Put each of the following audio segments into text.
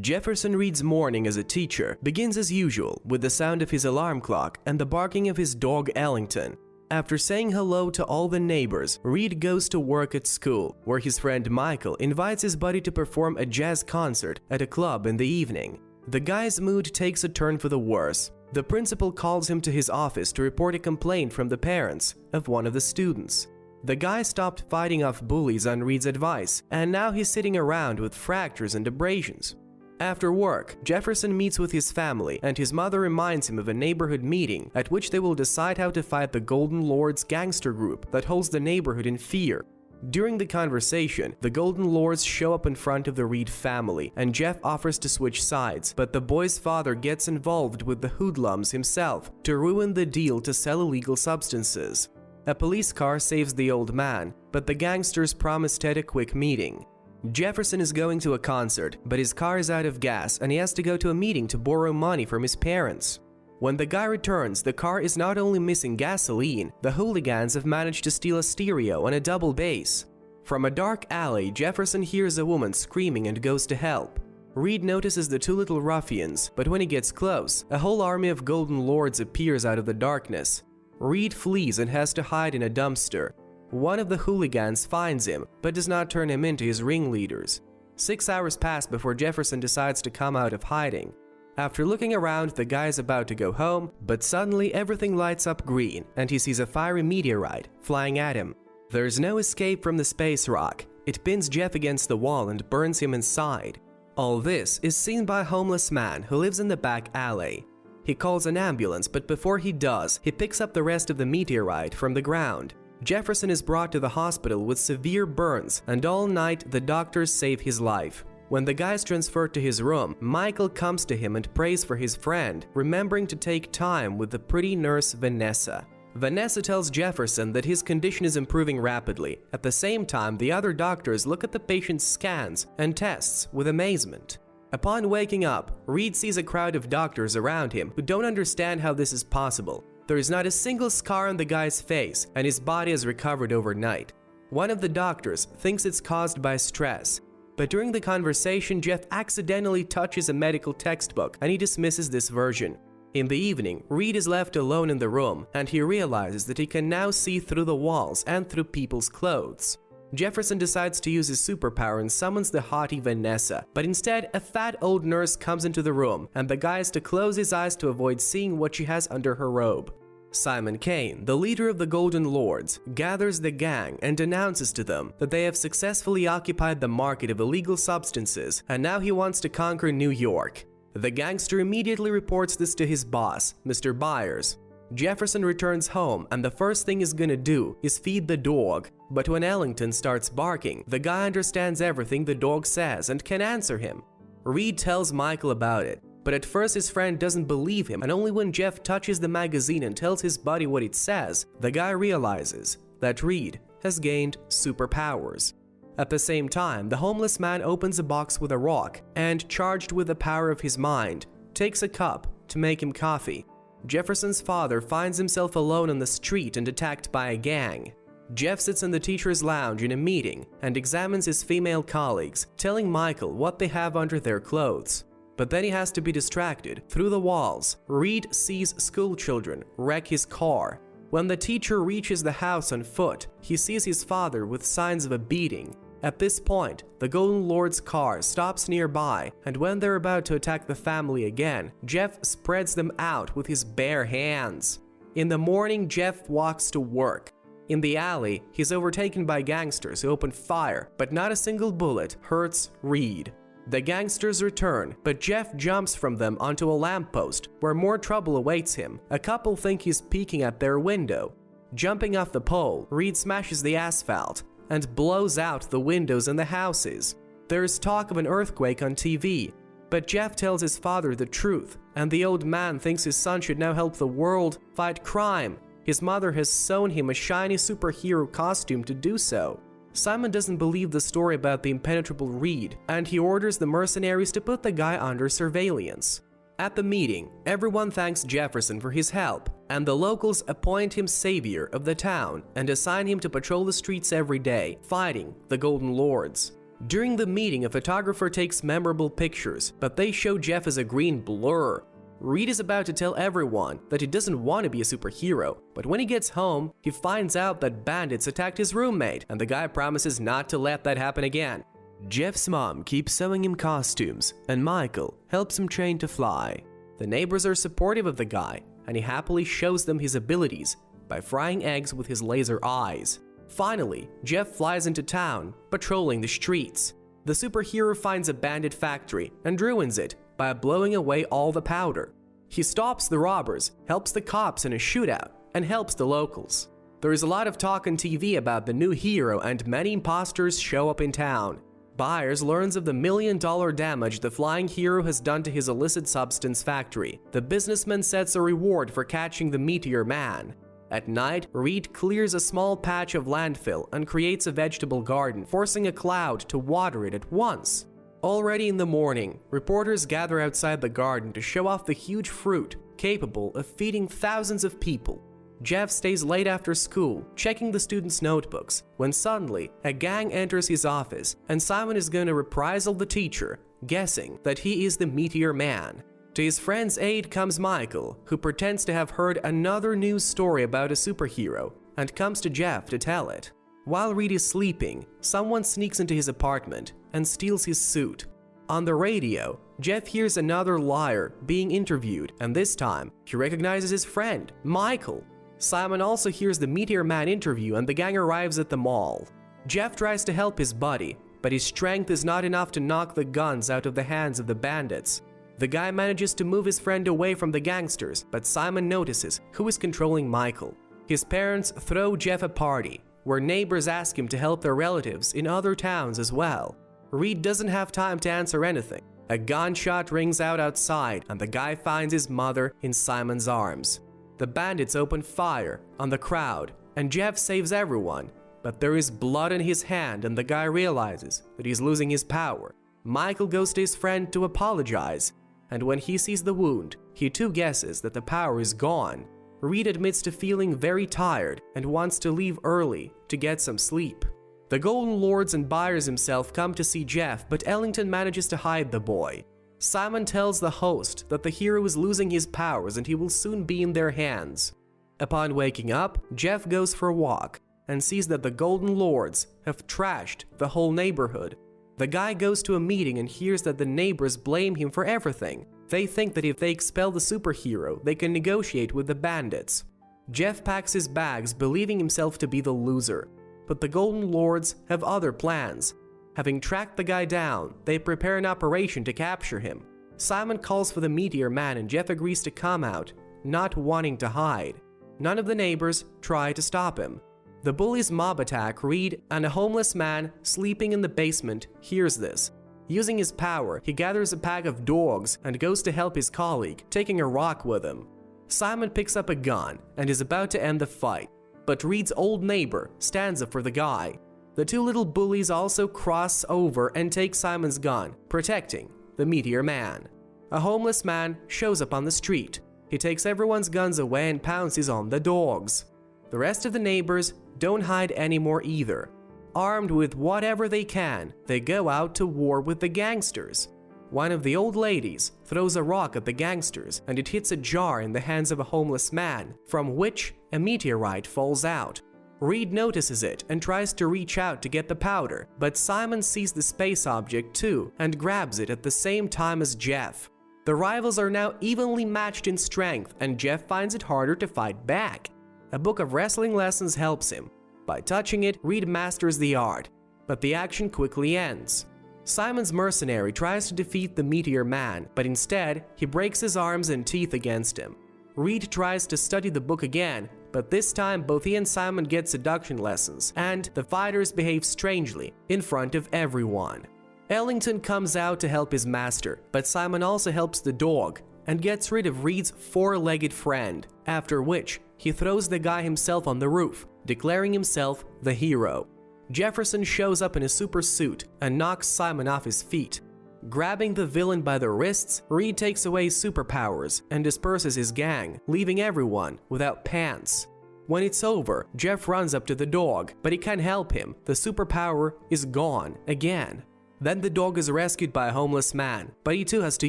Jefferson Reed's morning as a teacher begins as usual with the sound of his alarm clock and the barking of his dog Ellington. After saying hello to all the neighbors, Reed goes to work at school, where his friend Michael invites his buddy to perform a jazz concert at a club in the evening. The guy's mood takes a turn for the worse. The principal calls him to his office to report a complaint from the parents of one of the students. The guy stopped fighting off bullies on Reed's advice, and now he's sitting around with fractures and abrasions. After work, Jefferson meets with his family, and his mother reminds him of a neighborhood meeting at which they will decide how to fight the Golden Lords gangster group that holds the neighborhood in fear. During the conversation, the Golden Lords show up in front of the Reed family, and Jeff offers to switch sides, but the boy's father gets involved with the hoodlums himself to ruin the deal to sell illegal substances. A police car saves the old man, but the gangsters promise Ted a quick meeting. Jefferson is going to a concert, but his car is out of gas and he has to go to a meeting to borrow money from his parents. When the guy returns, the car is not only missing gasoline, the hooligans have managed to steal a stereo and a double bass. From a dark alley, Jefferson hears a woman screaming and goes to help. Reed notices the two little ruffians, but when he gets close, a whole army of Golden Lords appears out of the darkness. Reed flees and has to hide in a dumpster. One of the hooligans finds him, but does not turn him into his ringleaders. 6 hours pass before Jefferson decides to come out of hiding. After looking around, the guy is about to go home, but suddenly everything lights up green and he sees a fiery meteorite flying at him. There's no escape from the space rock. It pins Jeff against the wall and burns him inside. All this is seen by a homeless man who lives in the back alley. He calls an ambulance, but before he does, he picks up the rest of the meteorite from the ground. Jefferson is brought to the hospital with severe burns, and all night the doctors save his life. When the guy is transferred to his room, Michael comes to him and prays for his friend, remembering to take time with the pretty nurse Vanessa. Vanessa tells Jefferson that his condition is improving rapidly. At the same time, the other doctors look at the patient's scans and tests with amazement. Upon waking up, Reed sees a crowd of doctors around him who don't understand how this is possible. There is not a single scar on the guy's face, and his body has recovered overnight. One of the doctors thinks it's caused by stress, but during the conversation, Jeff accidentally touches a medical textbook and he dismisses this version. In the evening, Reed is left alone in the room, and he realizes that he can now see through the walls and through people's clothes. Jefferson decides to use his superpower and summons the haughty Vanessa, but instead a fat old nurse comes into the room and the guy has to close his eyes to avoid seeing what she has under her robe. Simon Kane, the leader of the Golden Lords, gathers the gang and announces to them that they have successfully occupied the market of illegal substances and now he wants to conquer New York. The gangster immediately reports this to his boss, Mr. Byers. Jefferson returns home and the first thing he's gonna do is feed the dog. But when Ellington starts barking, the guy understands everything the dog says and can answer him. Reed tells Michael about it, but at first his friend doesn't believe him, and only when Jeff touches the magazine and tells his buddy what it says, the guy realizes that Reed has gained superpowers. At the same time, the homeless man opens a box with a rock and, charged with the power of his mind, takes a cup to make him coffee. Jefferson's father finds himself alone on the street and attacked by a gang. Jeff sits in the teacher's lounge in a meeting and examines his female colleagues, telling Michael what they have under their clothes. But then he has to be distracted. Through the walls, Reed sees school children wreck his car. When the teacher reaches the house on foot, he sees his father with signs of a beating. At this point, the Golden Lord's car stops nearby, and when they're about to attack the family again, Jeff spreads them out with his bare hands. In the morning, Jeff walks to work. In the alley, he's overtaken by gangsters who open fire, but not a single bullet hurts Reed. The gangsters return, but Jeff jumps from them onto a lamppost where more trouble awaits him. A couple think he's peeking at their window. Jumping off the pole, Reed smashes the asphalt and blows out the windows in the houses. There's talk of an earthquake on TV, but Jeff tells his father the truth, and the old man thinks his son should now help the world fight crime. His mother has sewn him a shiny superhero costume to do so. Simon doesn't believe the story about the impenetrable Reed, and he orders the mercenaries to put the guy under surveillance. At the meeting, everyone thanks Jefferson for his help, and the locals appoint him savior of the town and assign him to patrol the streets every day, fighting the Golden Lords. During the meeting, a photographer takes memorable pictures, but they show Jeff as a green blur. Reed is about to tell everyone that he doesn't want to be a superhero, but when he gets home, he finds out that bandits attacked his roommate, and the guy promises not to let that happen again. Jeff's mom keeps sewing him costumes, and Michael helps him train to fly. The neighbors are supportive of the guy, and he happily shows them his abilities by frying eggs with his laser eyes. Finally, Jeff flies into town, patrolling the streets. The superhero finds a bandit factory and ruins it by blowing away all the powder. He stops the robbers, helps the cops in a shootout, and helps the locals. There is a lot of talk on TV about the new hero, and many imposters show up in town. Byers learns of the $1 million damage the flying hero has done to his illicit substance factory. The businessman sets a reward for catching the Meteor Man. At night, Reed clears a small patch of landfill and creates a vegetable garden, forcing a cloud to water it at once. Already in the morning, reporters gather outside the garden to show off the huge fruit, capable of feeding thousands of people. Jeff stays late after school, checking the students' notebooks, when suddenly a gang enters his office, and Simon is going to reprisal the teacher, guessing that he is the Meteor Man. To his friend's aid comes Michael, who pretends to have heard another news story about a superhero, and comes to Jeff to tell it. While Reed is sleeping, someone sneaks into his apartment and steals his suit. On the radio, Jeff hears another liar being interviewed, and this time, he recognizes his friend, Michael. Simon also hears the Meteor Man interview, and the gang arrives at the mall. Jeff tries to help his buddy, but his strength is not enough to knock the guns out of the hands of the bandits. The guy manages to move his friend away from the gangsters, but Simon notices who is controlling Michael. His parents throw Jeff a party, where neighbors ask him to help their relatives in other towns as well. Reed doesn't have time to answer anything. A gunshot rings out outside, and the guy finds his mother in Simon's arms. The bandits open fire on the crowd, and Jeff saves everyone, but there is blood in his hand, and the guy realizes that he's losing his power. Michael goes to his friend to apologize, and when he sees the wound, he too guesses that the power is gone. Reed admits to feeling very tired and wants to leave early to get some sleep. The Golden Lords and Byers himself come to see Jeff, but Ellington manages to hide the boy. Simon tells the host that the hero is losing his powers and he will soon be in their hands. Upon waking up, Jeff goes for a walk and sees that the Golden Lords have trashed the whole neighborhood. The guy goes to a meeting and hears that the neighbors blame him for everything. They think that if they expel the superhero, they can negotiate with the bandits. Jeff packs his bags, believing himself to be the loser. But the Golden Lords have other plans. Having tracked the guy down, they prepare an operation to capture him. Simon calls for the Meteor Man and Jeff agrees to come out, not wanting to hide. None of the neighbors try to stop him. The bullies mob attack Reed, and a homeless man sleeping in the basement hears this. Using his power, he gathers a pack of dogs and goes to help his colleague, taking a rock with him. Simon picks up a gun and is about to end the fight, but Reed's old neighbor stands up for the guy. The two little bullies also cross over and take Simon's gun, protecting the Meteor Man. A homeless man shows up on the street. He takes everyone's guns away and pounces on the dogs. The rest of the neighbors don't hide anymore either. Armed with whatever they can, they go out to war with the gangsters. One of the old ladies throws a rock at the gangsters and it hits a jar in the hands of a homeless man, from which a meteorite falls out. Reed notices it and tries to reach out to get the powder, but Simon sees the space object too and grabs it at the same time as Jeff. The rivals are now evenly matched in strength, and Jeff finds it harder to fight back. A book of wrestling lessons helps him. By touching it, Reed masters the art, but the action quickly ends. Simon's mercenary tries to defeat the Meteor Man, but instead, he breaks his arms and teeth against him. Reed tries to study the book again, but this time both he and Simon get seduction lessons, and the fighters behave strangely in front of everyone. Ellington comes out to help his master, but Simon also helps the dog and gets rid of Reed's four-legged friend, after which he throws the guy himself on the roof, declaring himself the hero. Jefferson shows up in a super suit and knocks Simon off his feet. Grabbing the villain by the wrists, Reed takes away Superpowers and disperses his gang, leaving everyone without pants. When it's over, Jeff runs up to the dog, but he can't help him. The superpower is gone again. Then the dog is rescued by a homeless man, but he too has to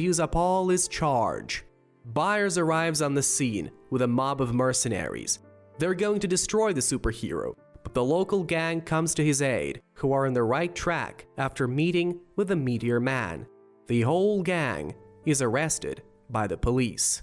use up all his charge. Byers arrives on the scene with a mob of mercenaries. They're going to destroy the superhero, but the local gang comes to his aid, who are on the right track after meeting with the Meteor Man. The whole gang is arrested by the police.